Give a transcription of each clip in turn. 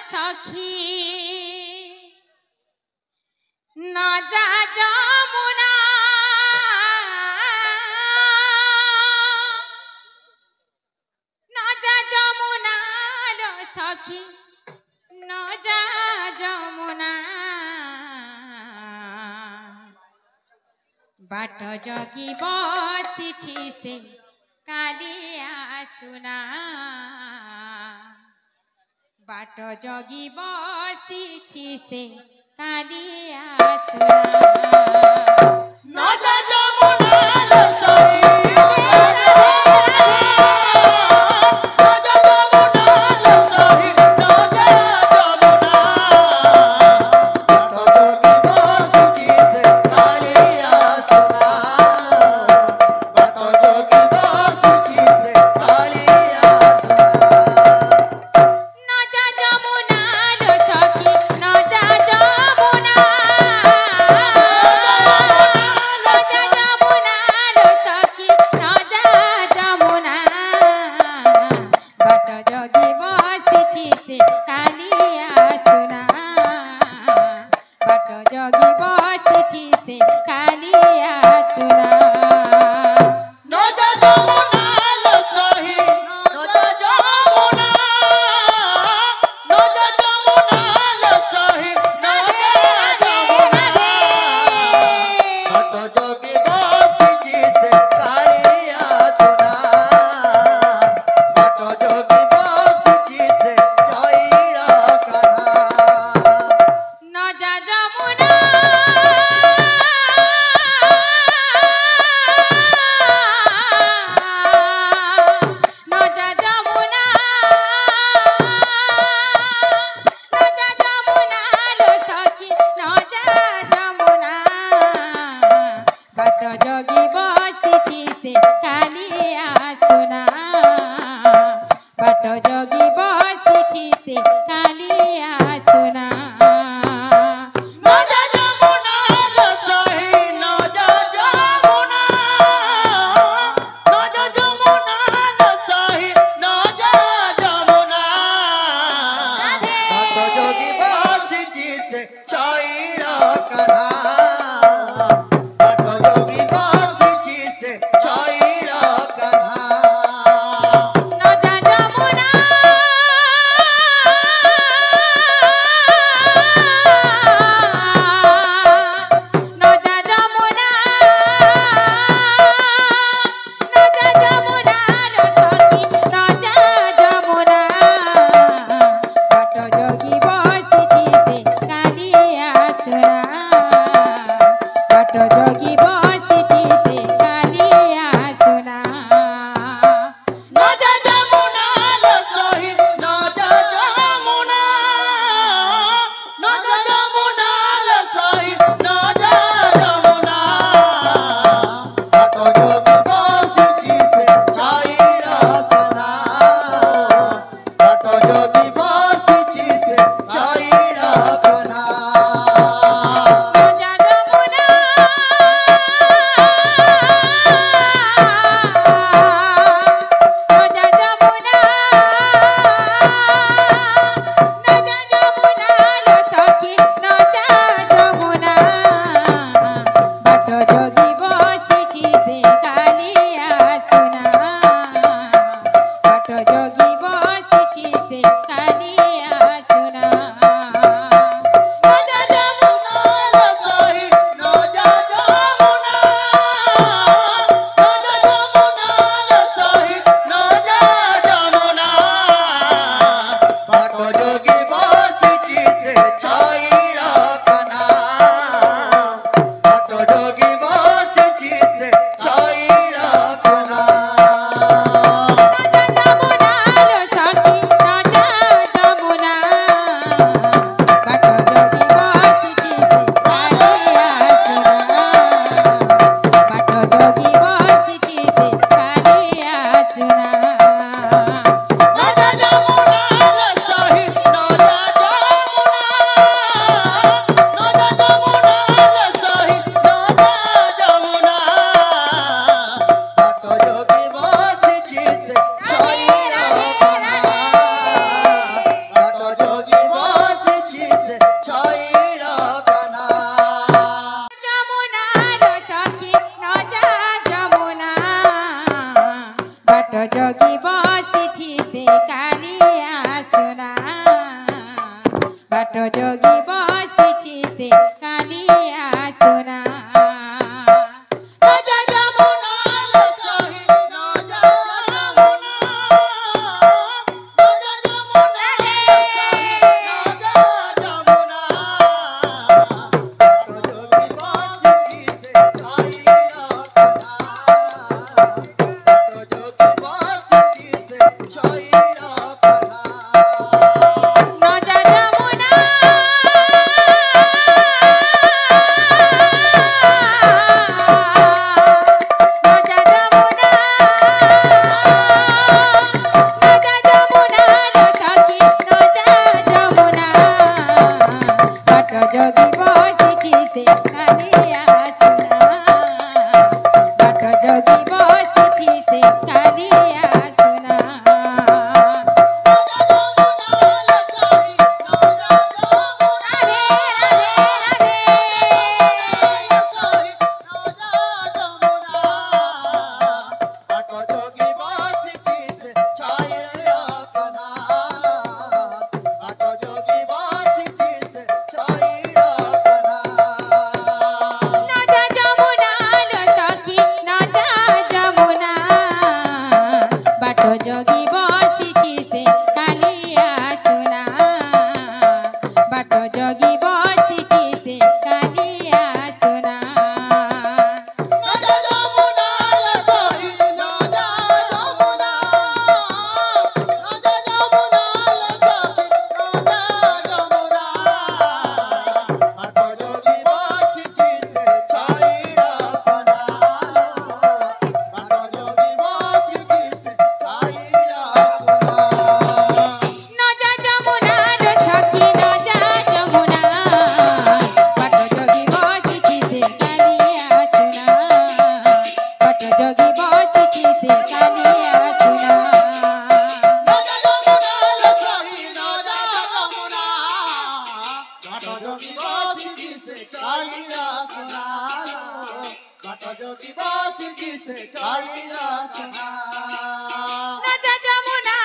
सखी न जा जमुना न जा जमुना लो सखी न जा जमुना बाट जगी बसिछि से कालिया सुना बाट जगी बसिछि से कालिया सुना न जा जमुना लो सखी बसिछि से कालिया सुना बाट जोगी बसिछि से कालिया सुना नजा जमुना लसही नजा जमुना नजा जमुना लसही नजा जमुना जोगी बसिछि से कालिया सुना जोगी बसिछि से कालिया सुना नजा जमुना नजा जमुना नजा जमुना सखी नजा जमुना बाट जोगी बसिछि से कालिया सुना बाट जोगी बसिछि से कालिया सुना नजा जमुना लसही नजा जमुना राधे राधे लसही नजा जमुना बाट जोगी बसिछि से कालिया सुना बाट जोगी बसिछि से कालिया सुना नजा जमुना सखी नजा जमुना बाट जोगी बसिछि से कालिया सुना बाट जोगी बसिछि से कालिया सुना नजा जमुना लसही नजा जमुना नजा जमुना लसही नजा जमुना बाट जोगी बसिछि से कालिया सुना बाट जोगी बसिछि से कालिया सुना नजा जमुना सखी नजा जमुना बाट जोगी बसिछि से कालिया सुना बाट जोगी बसिछि से कालिया सुना नजा जमुना लसही नजा जमुना बाट जोगी बसिछि से कालिया सुना बाट जोगी बसिछि से कालिया सुना नजा जमुना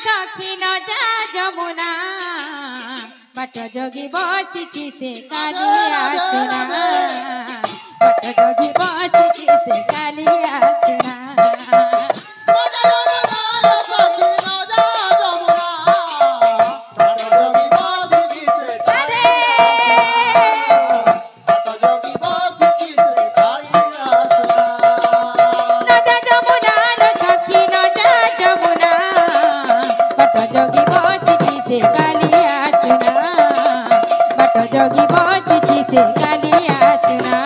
सखी नजा जमुना बाट जोगी बसिछि से कालिया सुना बाट जोगी बसिछि से कालिया सुना नजा जमुना लसही नजा जमुना बाट जोगी बसिछि से कालिया बाट जोगी बसिछि से कालिया सुना नजा जमुना सखी नजा जमुना बाट जोगी बसिछि से कालिया सुना बाट जोगी बसिछि से कालिया सुना